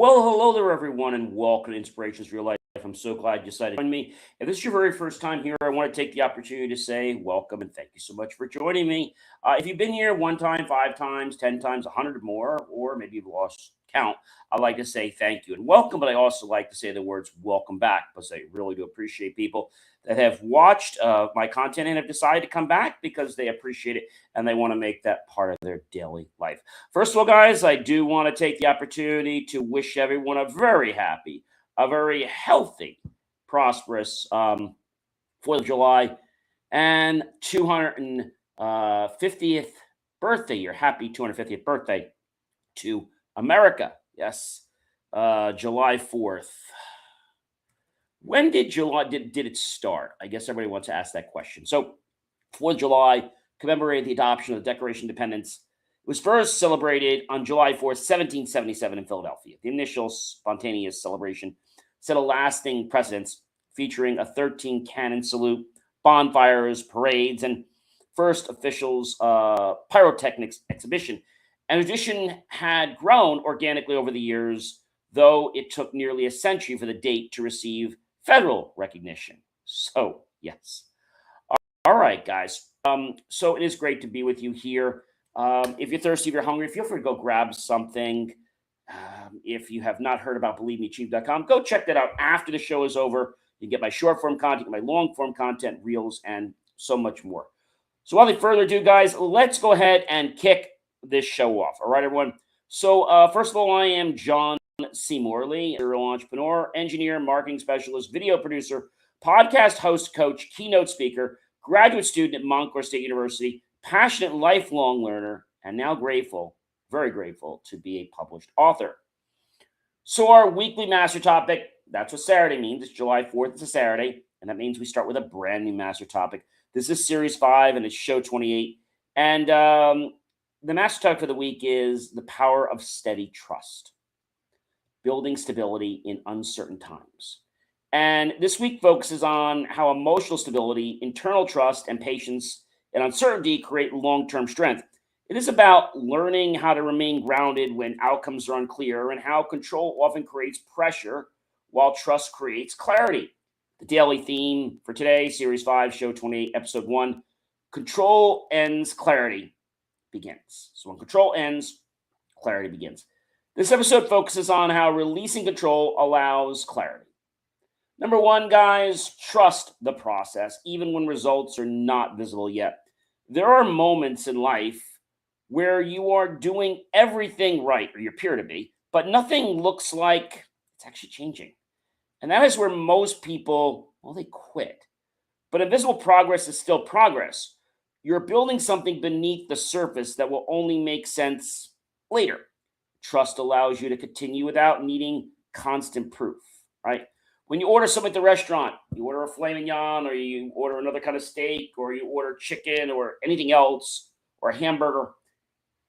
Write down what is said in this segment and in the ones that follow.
Well, hello there, everyone, and welcome to Inspirations Real Life. I'm so glad you decided to join me. If this is your very first time here, I want to take the opportunity to say welcome and thank you so much for joining me. If you've been here one time, five times, 10 times, 100 or more, or maybe you've lost count, I'd like to say thank you and welcome. But I also like to say the words welcome back because I really do appreciate people that have watched my content and have decided to come back because they appreciate it and they want to make that part of their daily life. First of all, guys, I do want to take the opportunity to wish everyone a very happy, a very healthy, prosperous 4th of July and 250th birthday year. Happy 250th birthday to America. Yes, July 4th. When did July did it start? I guess everybody wants to ask that question. So 4th of July commemorated the adoption of the Declaration of Independence. It was first celebrated on July 4th, 1777 in Philadelphia. The initial spontaneous celebration set a lasting precedence featuring a 13-cannon salute, bonfires, parades, and first officials pyrotechnics exhibition. And the tradition had grown organically over the years, though it took nearly a century for the date to receive federal recognition. So, yes. All right, guys. So it is great to be with you here. If you're thirsty, if you're hungry, feel free to go grab something. If you have not heard about BelieveMeAchieve.com, go check that out after the show is over. You can get my short form content, my long form content, reels, and so much more. So without further ado, guys, let's go ahead and kick this show off. All right, everyone. So first of all, I am John C. Morley, serial entrepreneur, engineer, marketing specialist, video producer, podcast host, coach, keynote speaker, graduate student at Montclair State University, passionate lifelong learner, and now grateful, very grateful to be a published author. So our weekly master topic, that's what Saturday means. It's July 4th. It's a Saturday, and that means we start with a brand new master topic. This is Series 5, and it's Show 28. And the master topic for the week is the power of steady trust, building stability in uncertain times. And this week focuses on how emotional stability, internal trust, and patience and uncertainty create long-term strength. It is about learning how to remain grounded when outcomes are unclear and how control often creates pressure while trust creates clarity. The daily theme for today, Series 5, Show 28, Episode 1, Control Ends, Clarity Begins. So when control ends, clarity begins. This episode focuses on how releasing control allows clarity. Number one, guys, trust the process, even when results are not visible yet. There are moments in life where you are doing everything right, or you appear to be, but nothing looks like it's actually changing. And that is where most people, well, they quit. But invisible progress is still progress. You're building something beneath the surface that will only make sense later. Trust allows you to continue without needing constant proof, right? When you order something at the restaurant, you order a filet mignon, or you order another kind of steak, or you order chicken, or anything else, or a hamburger,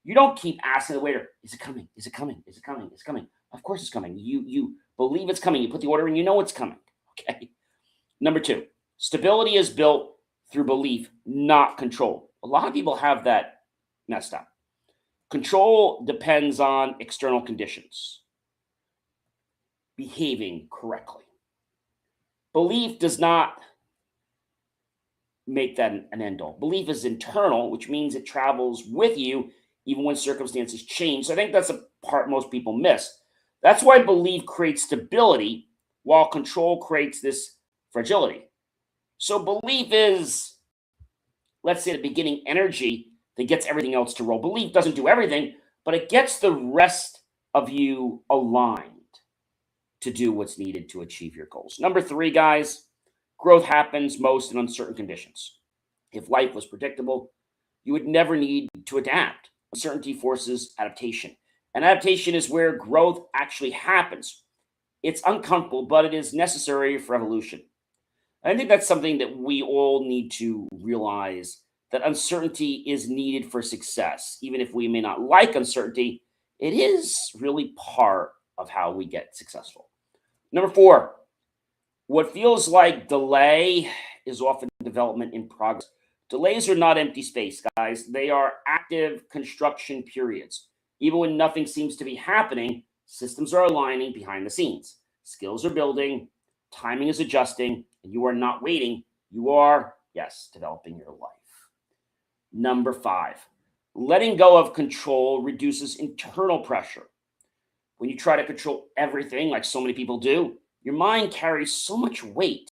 you don't keep asking the waiter, is it coming? Is it coming? Is it coming? Is it coming? Of course it's coming. You believe it's coming. You put the order in, you know it's coming, okay? Number two, stability is built through belief, not control. A lot of people have that messed up. Control depends on external conditions, behaving correctly. Belief does not make that an end all. Belief is internal, which means it travels with you even when circumstances change. So I think that's a part most people miss. That's why belief creates stability while control creates this fragility. So belief is, let's say, the beginning energy that gets everything else to roll. Belief doesn't do everything, but it gets the rest of you aligned to do what's needed to achieve your goals. Number three, guys, growth happens most in uncertain conditions. If life was predictable, you would never need to adapt. Uncertainty forces adaptation. And adaptation is where growth actually happens. It's uncomfortable, but it is necessary for evolution. I think that's something that we all need to realize, that uncertainty is needed for success. Even if we may not like uncertainty, it is really part of how we get successful. Number four, what feels like delay is often development in progress. Delays are not empty space, guys. They are active construction periods. Even when nothing seems to be happening, Systems are aligning behind the scenes. Skills are building, timing is adjusting, and you are not waiting. You are, yes, developing your life. Number 5, letting go of control reduces internal pressure. When you try to control everything, like so many people do, your mind carries so much weight,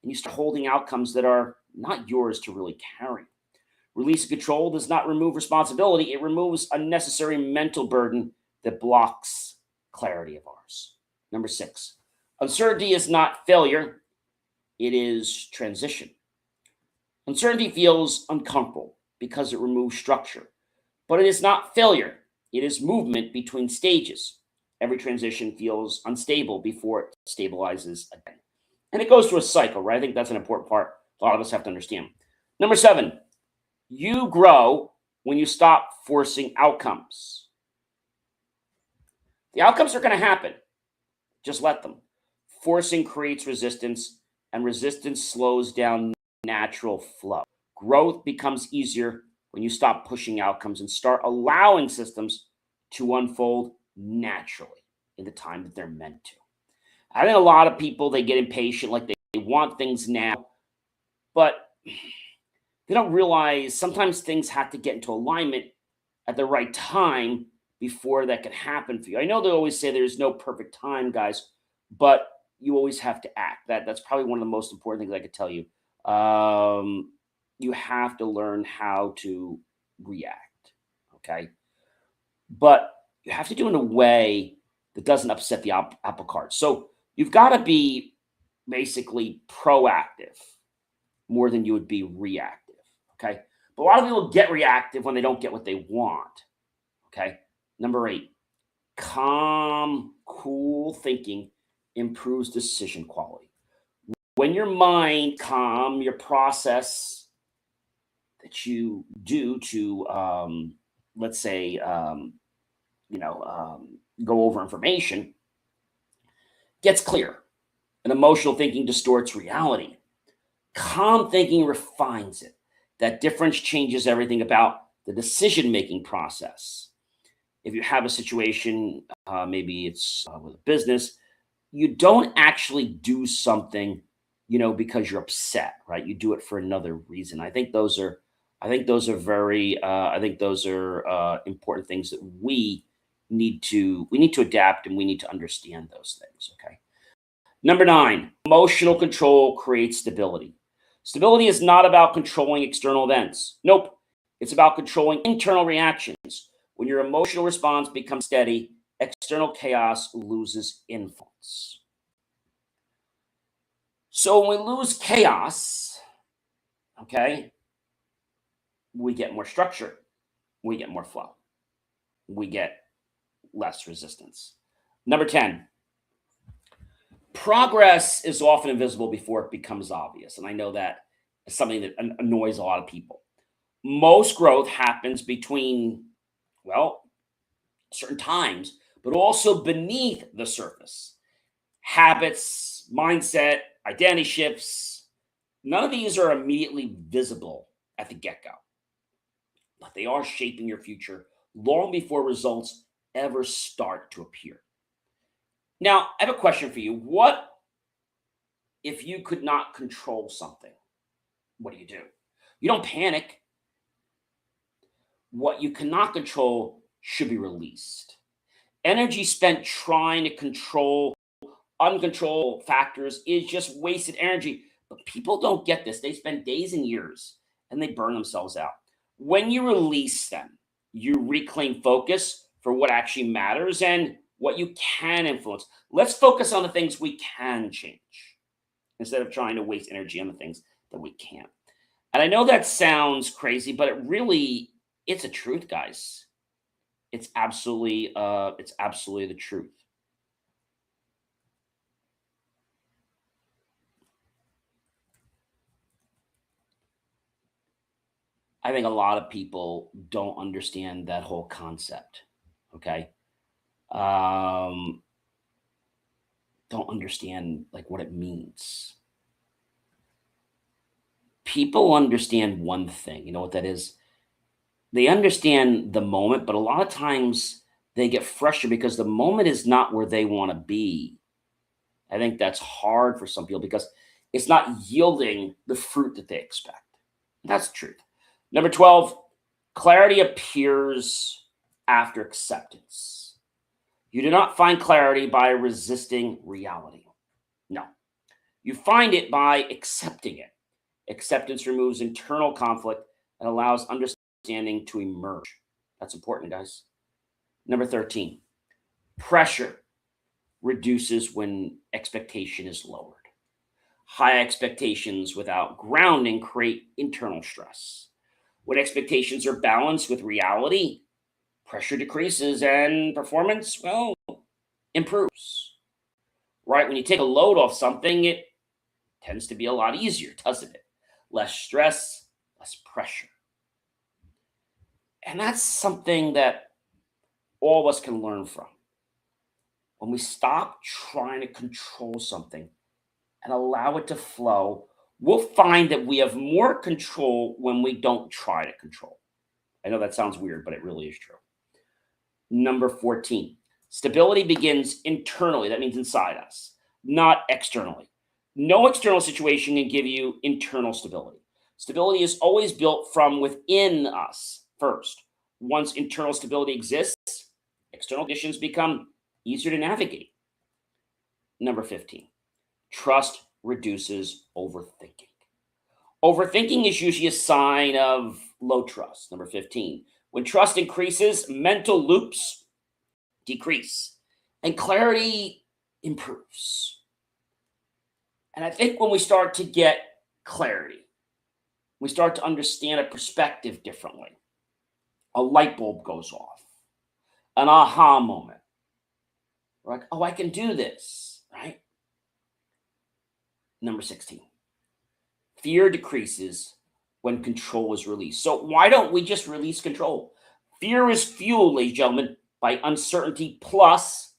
and you start holding outcomes that are not yours to really carry. Release of control does not remove responsibility, it removes unnecessary mental burden that blocks clarity of ours. Number 6, uncertainty is not failure, it is transition. Uncertainty feels uncomfortable because it removes structure, but it is not failure, it is movement between stages. Every transition feels unstable before it stabilizes again. And it goes through a cycle, right? I think that's an important part a lot of us have to understand. Number 7, you grow when you stop forcing outcomes. The outcomes are going to happen. Just let them. Forcing creates resistance, and resistance slows down natural flow. Growth becomes easier when you stop pushing outcomes and start allowing systems to unfold naturally in the time that they're meant to. I think a lot of people, they get impatient, like they want things now, but they don't realize sometimes things have to get into alignment at the right time before that can happen for you. I know they always say there's no perfect time, guys, but you always have to act. That's probably one of the most important things I could tell you. You have to learn how to react, okay? But you have to do it in a way that doesn't upset the apple cart. So you've got to be basically proactive more than you would be reactive, okay? But a lot of people get reactive when they don't get what they want, okay? Number 8, calm, cool thinking improves decision quality. When your mind calm, your process that you do to, let's say, go over information gets clear, and emotional thinking distorts reality. Calm thinking refines it. That difference changes everything about the decision-making process. If you have a situation, maybe it's with a business, you don't actually do something, because you're upset, right? You do it for another reason. I think those are important things that we need to adapt, and we need to understand those things. Okay. Number 9, emotional control creates stability. Stability is not about controlling external events. Nope. It's about controlling internal reactions. When your emotional response becomes steady, external chaos loses influence. So when we lose chaos, okay, we get more structure, we get more flow, we get less resistance. Number 10, progress is often invisible before it becomes obvious. And I know that is something that annoys a lot of people. Most growth happens between, certain times, but also beneath the surface. Habits, mindset, identity shifts, none of these are immediately visible at the get-go, but they are shaping your future long before results ever start to appear. Now, I have a question for you. What if you could not control something? What do? You don't panic. What you cannot control should be released. Energy spent trying to control uncontrolled factors is just wasted energy. But people don't get this. They spend days and years and they burn themselves out. When you release them, you reclaim focus for what actually matters and what you can influence. Let's focus on the things we can change instead of trying to waste energy on the things that we can't. And I know that sounds crazy, but it's a truth, guys. It's absolutely the truth. I think a lot of people don't understand that whole concept. Okay. Don't understand like what it means. People understand one thing. You know what that is? They understand the moment, but a lot of times they get frustrated because the moment is not where they want to be. I think that's hard for some people because it's not yielding the fruit that they expect. That's the truth. Number 12, clarity appears after acceptance. You do not find clarity by resisting reality. No, you find it by accepting it. Acceptance removes internal conflict and allows understanding to emerge. That's important, guys. Number 13, pressure reduces when expectation is lowered. High expectations without grounding create internal stress. When expectations are balanced with reality, pressure decreases and performance, well, improves. Right? When you take a load off something, it tends to be a lot easier, doesn't it? Less stress, less pressure. And that's something that all of us can learn from. When we stop trying to control something and allow it to flow, we'll find that we have more control when we don't try to control. I know that sounds weird, but it really is true. Number 14, stability begins internally. That means inside us, not externally. No external situation can give you internal stability. Stability is always built from within us first. Once internal stability exists, external conditions become easier to navigate. Number 15, trust reduces overthinking. Overthinking is usually a sign of low trust. Number 15, when trust increases, mental loops decrease and clarity improves. And I think when we start to get clarity, we start to understand a perspective differently. A light bulb goes off, an aha moment. We're like, oh, I can do this, right? Number 16, fear decreases when control is released. So why don't we just release control? Fear is fueled, ladies and gentlemen, by uncertainty plus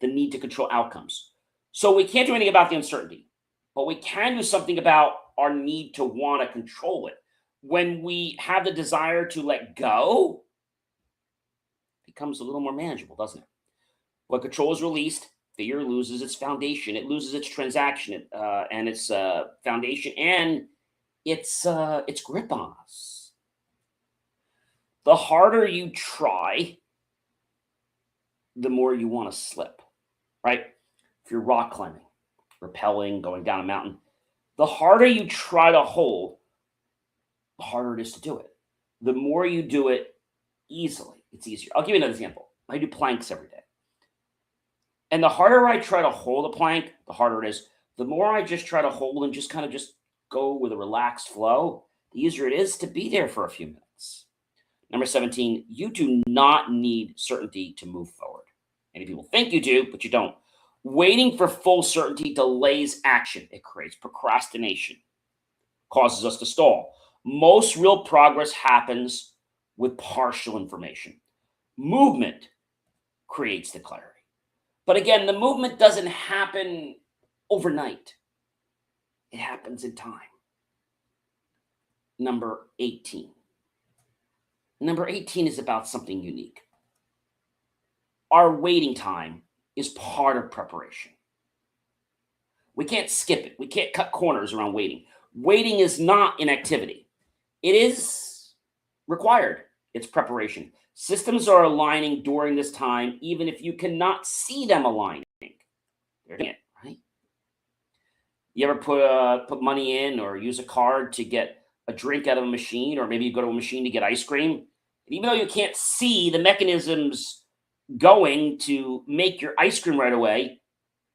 the need to control outcomes. So we can't do anything about the uncertainty, but we can do something about our need to want to control it. When we have the desire to let go, it becomes a little more manageable, doesn't it? When control is released, fear loses its foundation. It loses its transaction and its foundation and its grip on us. The harder you try, the more you want to slip, right? If you're rock climbing, rappelling, going down a mountain, the harder you try to hold, the harder it is to do it. The more you do it easily, it's easier. I'll give you another example. I do planks every day. And the harder I try to hold a plank, the harder it is. The more I just try to hold and just kind of just go with a relaxed flow, the easier it is to be there for a few minutes. Number 17, you do not need certainty to move forward. Many people think you do, but you don't. Waiting for full certainty delays action. It creates procrastination, causes us to stall. Most real progress happens with partial information. Movement creates the clarity. But again, the movement doesn't happen overnight. It happens in time. Number 18. Number 18 is about something unique. Our waiting time is part of preparation. We can't skip it. We can't cut corners around waiting. Waiting is not inactivity. It is required. It's preparation. Systems are aligning during this time, even if you cannot see them aligning. They're doing it, right? You ever put money in or use a card to get a drink out of a machine, or maybe you go to a machine to get ice cream? And even though you can't see the mechanisms going to make your ice cream right away,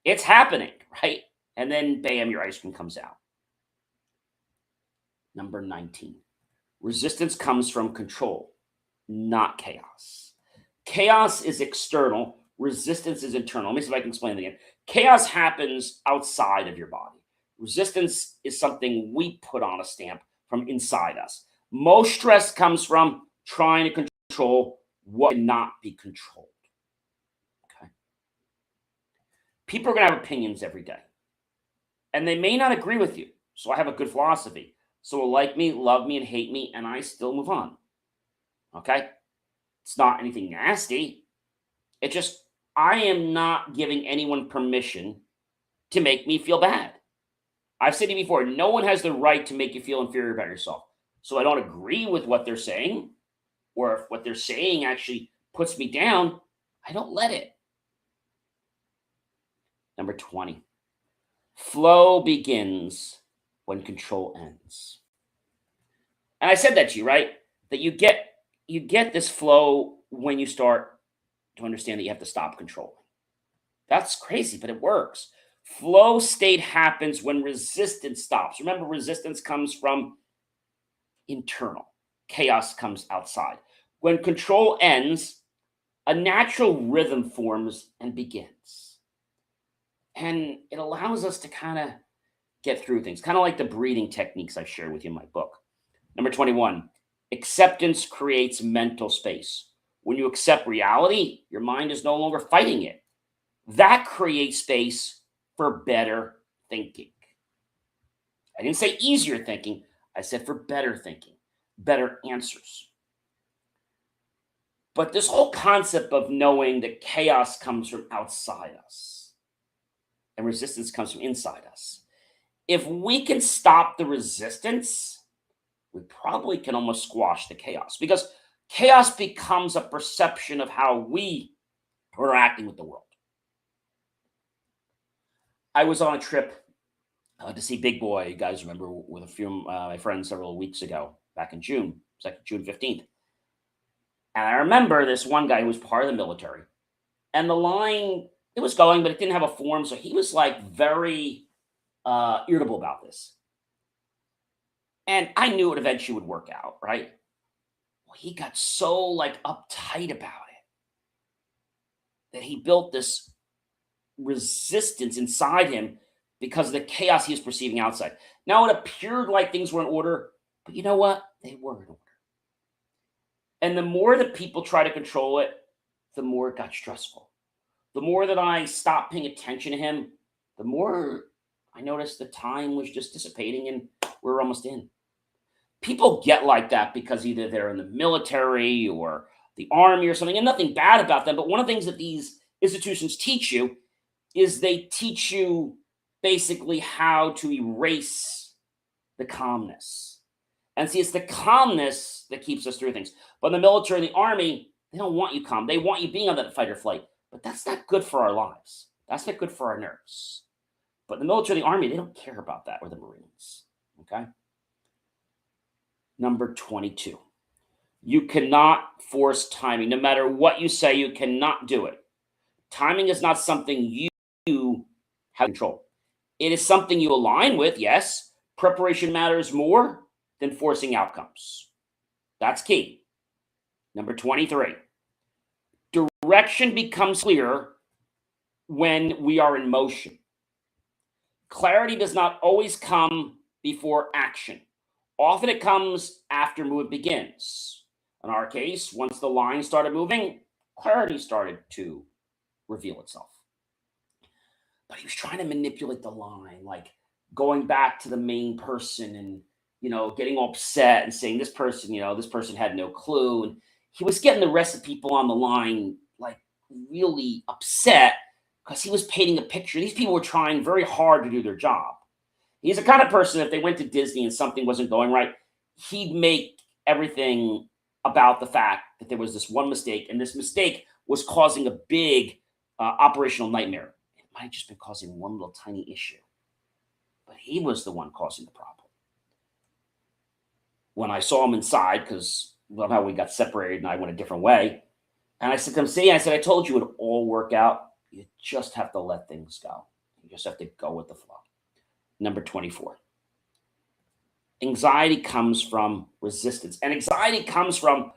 it's happening, right? And then bam, your ice cream comes out. Number 19, resistance comes from control, not chaos. Chaos is external. Resistance is internal. Let me see if I can explain it again. Chaos happens outside of your body. Resistance is something we put on a stamp from inside us. Most stress comes from trying to control what cannot be controlled. Okay. People are going to have opinions every day, and they may not agree with you. So I have a good philosophy. So will like me, love me, and hate me, and I still move on. Okay? It's not anything nasty. It just, I am not giving anyone permission to make me feel bad. I've said to you before, no one has the right to make you feel inferior about yourself. So I don't agree with what they're saying, or if what they're saying actually puts me down, I don't let it. Number 20, flow begins when control ends. And I said that to you, right? That you get this flow when you start to understand that you have to stop controlling. That's crazy, but it works. Flow state happens when resistance stops. Remember, resistance comes from internal. Chaos comes outside. When control ends, a natural rhythm forms and begins. And it allows us to kind of get through things, kind of like the breathing techniques I shared with you in my book. Number 21, acceptance creates mental space. When you accept reality, your mind is no longer fighting it. That creates space for better thinking. I didn't say easier thinking. I said for better thinking, better answers. But this whole concept of knowing that chaos comes from outside us and resistance comes from inside us. If we can stop the resistance, we probably can almost squash the chaos, because chaos becomes a perception of how we are interacting with the world. I was on a trip to see Big Boy, you guys remember, with a few of my friends several weeks ago, back in June. It was like June 15th. And I remember this one guy who was part of the military, and the line, it was going, but it didn't have a form. So he was like very irritable about this. And I knew it eventually would work out, right? Well, he got so like uptight about it that he built this resistance inside him because of the chaos he was perceiving outside. Now it appeared like things were in order, but you know what? They were in order. And the more that people try to control it, the more it got stressful. The more that I stopped paying attention to him, the more I noticed the time was just dissipating and we're almost in. People get like that because either they're in the military or the army or something, and nothing bad about them. But one of the things that these institutions teach you is they teach you basically how to erase the calmness. And see, it's the calmness that keeps us through things. But in the military and the army, they don't want you calm. They want you being on that fight or flight. But that's not good for our lives. That's not good for our nerves. But in the military and the army, they don't care about that, or the Marines. Okay? Number 22. You cannot force timing. No matter what you say, you cannot do it. Timing is not something you have control. It is something you align with, yes. Preparation matters more than forcing outcomes. That's key. Number 23. Direction becomes clear when we are in motion. Clarity does not always come before action. Often it comes after movement begins. In our case, once the line started moving, clarity started to reveal itself. But he was trying to manipulate the line, like going back to the main person and, getting all upset and saying this person had no clue. And he was getting the rest of the people on the line like really upset because he was painting a picture. These people were trying very hard to do their job. He's the kind of person, if they went to Disney and something wasn't going right, he'd make everything about the fact that there was this one mistake, and this mistake was causing a big operational nightmare. It might have just been causing one little tiny issue, but he was the one causing the problem. When I saw him inside, because somehow we got separated and I went a different way, and I said to him, see, I said, I told you it would all work out. You just have to let things go. You just have to go with the flow. Number 24. Anxiety comes from resistance. And anxiety comes from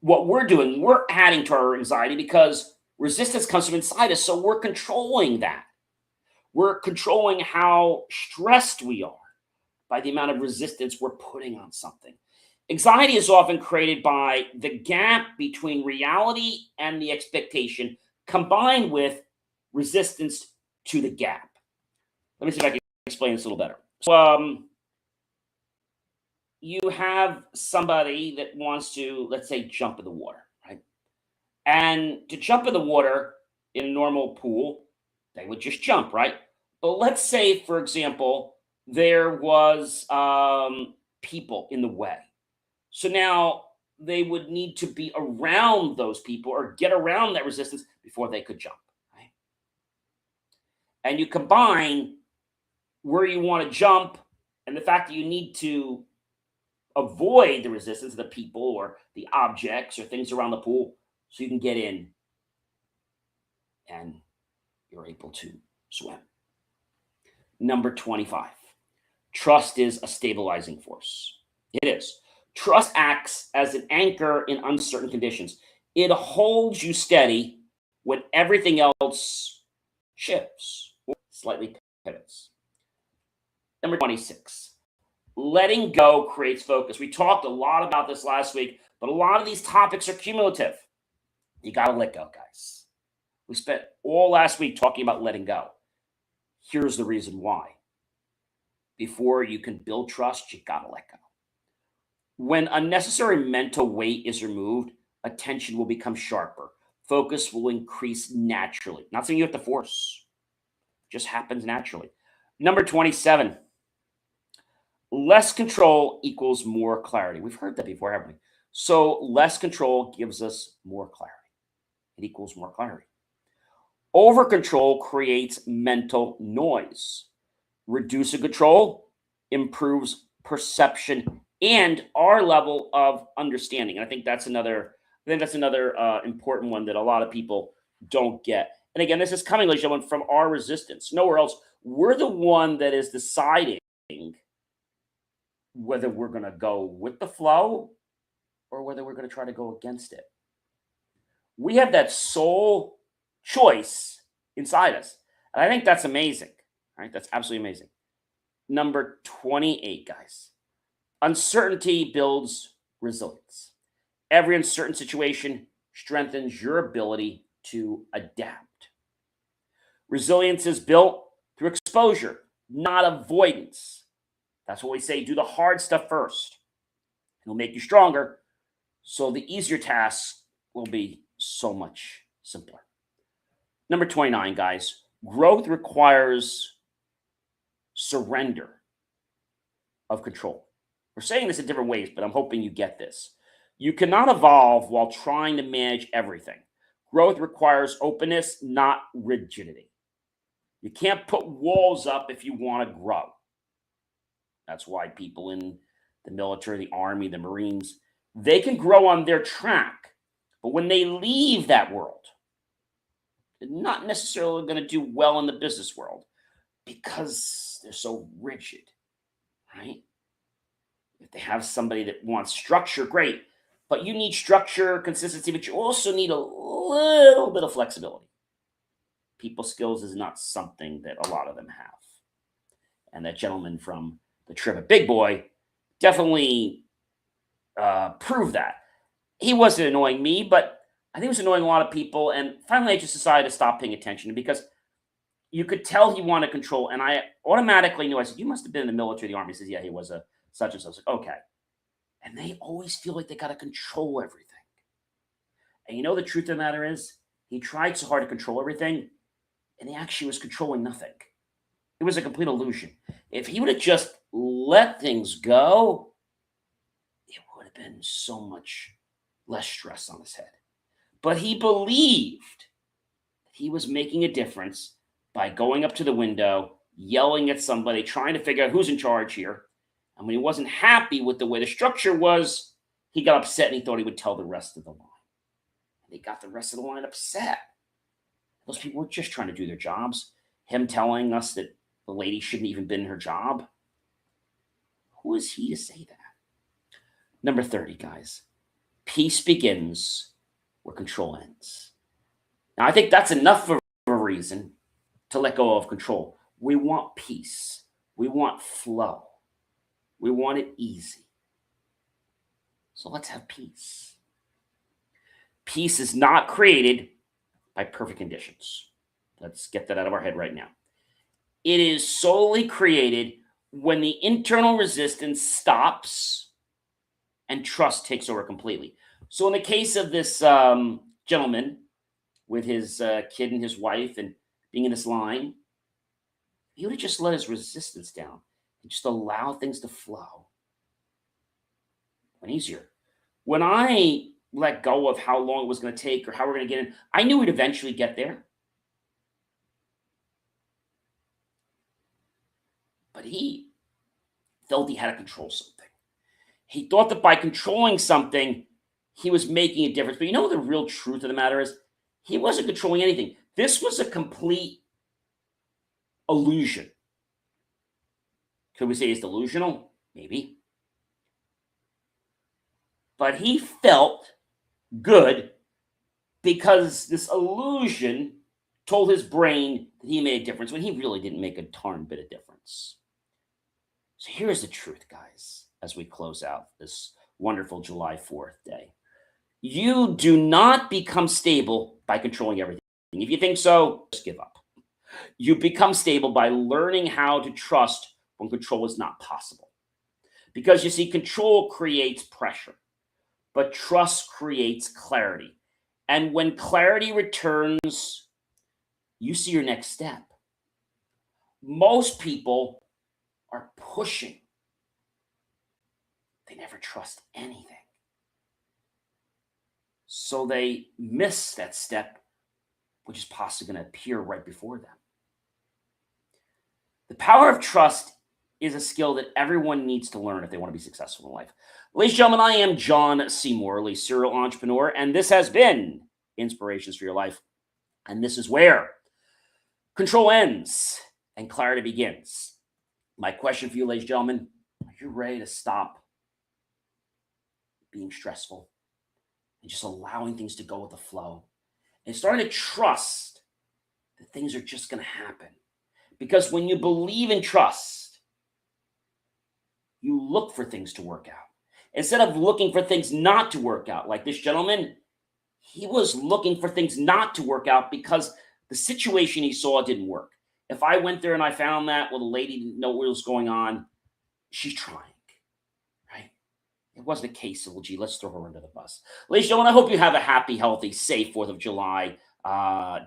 what we're doing. We're adding to our anxiety because resistance comes from inside us. So we're controlling that. We're controlling how stressed we are by the amount of resistance we're putting on something. Anxiety is often created by the gap between reality and the expectation, combined with resistance to the gap. Let me see if I can explain this a little better. So, you have somebody that wants to, let's say, jump in the water, right? And to jump in the water in a normal pool, they would just jump, right? But let's say, for example, there was people in the way. So now they would need to be around those people or get around that resistance before they could jump. Right? And you combine where you want to jump and the fact that you need to avoid the resistance of the people or the objects or things around the pool so you can get in and you're able to swim. Number 25. Trust is a stabilizing force. It is. Trust acts as an anchor in uncertain conditions. It holds you steady when everything else shifts or slightly pivots. Number 26. Letting go creates focus. We talked a lot about this last week, but a lot of these topics are cumulative. You got to let go, guys. We spent all last week talking about letting go. Here's the reason why. Before you can build trust, you got to let go. When unnecessary mental weight is removed, attention will become sharper. Focus will increase naturally. Not something you have to force. It just happens naturally. Number 27. Less control equals more clarity. We've heard that before, haven't we? So less control gives us more clarity. It equals more clarity. Over control creates mental noise. Reducing control improves perception and our level of understanding. And I think that's another important one that a lot of people don't get. And again, this is coming, ladies and gentlemen, from our resistance. Nowhere else. We're the one that is deciding whether we're going to go with the flow or whether we're going to try to go against it. We have that sole choice inside us. And I think that's amazing. All right, that's absolutely amazing. Number 28, guys. Uncertainty builds resilience. Every uncertain situation strengthens your ability to adapt. Resilience is built through exposure, not avoidance. That's what we say, do the hard stuff first. It'll make you stronger, so the easier tasks will be so much simpler. Number 29, guys. Growth requires surrender of control. We're saying this in different ways, but I'm hoping you get this. You cannot evolve while trying to manage everything. Growth requires openness, not rigidity. You can't put walls up if you want to grow. That's why people in the military, the Army, the Marines, they can grow on their track. But when they leave that world, they're not necessarily going to do well in the business world because they're so rigid, right? If they have somebody that wants structure, great. But you need structure, consistency, but you also need a little bit of flexibility. People skills is not something that a lot of them have. And that gentleman from the trip at Big Boy definitely proved that. He wasn't annoying me, but I think he was annoying a lot of people. And finally, I just decided to stop paying attention because you could tell he wanted control. And I automatically knew, I said, you must have been in the military, the Army. He says, yeah, he was a such and such. I was like, okay. And they always feel like they got to control everything. And you know, the truth of the matter is, he tried so hard to control everything, and he actually was controlling nothing. It was a complete illusion. If he would have just let things go, it would have been so much less stress on his head. But he believed that he was making a difference by going up to the window, yelling at somebody, trying to figure out who's in charge here. And when he wasn't happy with the way the structure was, he got upset and he thought he would tell the rest of the line. And he got the rest of the line upset. Those people were just trying to do their jobs. Him telling us that the lady shouldn't even been in her job. Who is he to say that? Number 30, guys. Peace begins where control ends. Now, I think that's enough of a reason to let go of control. We want peace. We want flow. We want it easy. So let's have peace. Peace is not created by perfect conditions. Let's get that out of our head right now. It is solely created when the internal resistance stops and trust takes over completely. So in the case of this gentleman with his kid and his wife and being in this line, he would have just let his resistance down and just allow things to flow. Went easier. When I let go of how long it was going to take or how we're going to get in, I knew we'd eventually get there. But he felt he had to control something. He thought that by controlling something, he was making a difference. But you know the real truth of the matter is, he wasn't controlling anything. This was a complete illusion. Could we say he's delusional? Maybe. But he felt good because this illusion told his brain that he made a difference when he really didn't make a darn bit of difference. So here's the truth, guys, as we close out this wonderful July 4th day. You do not become stable by controlling everything. If you think so, just give up. You become stable by learning how to trust when control is not possible. Because you see, control creates pressure, but trust creates clarity. And when clarity returns, you see your next step. Most people are pushing. They never trust anything. So they miss that step, which is possibly going to appear right before them. The power of trust is a skill that everyone needs to learn if they want to be successful in life. Ladies and gentlemen, I am John C. Morley, serial entrepreneur, and this has been Inspirations for Your Life. And this is where control ends and clarity begins. My question for you, ladies and gentlemen, are you ready to stop being stressful and just allowing things to go with the flow and starting to trust that things are just going to happen? Because when you believe in trust, you look for things to work out. Instead of looking for things not to work out, like this gentleman, he was looking for things not to work out because the situation he saw didn't work. If I went there and I found that, well, the lady didn't know what was going on, she's trying, right? It wasn't a case of, well, gee, let's throw her under the bus. Ladies and gentlemen, I hope you have a happy, healthy, safe 4th of July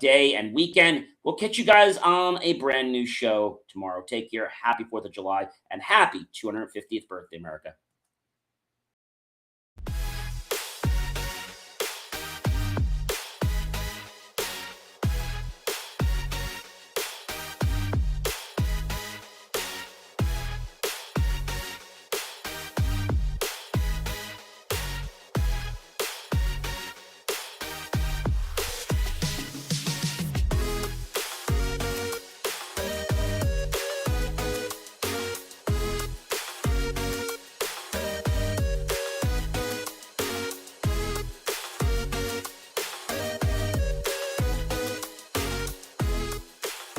day and weekend. We'll catch you guys on a brand new show tomorrow. Take care. Happy 4th of July and happy 250th birthday, America.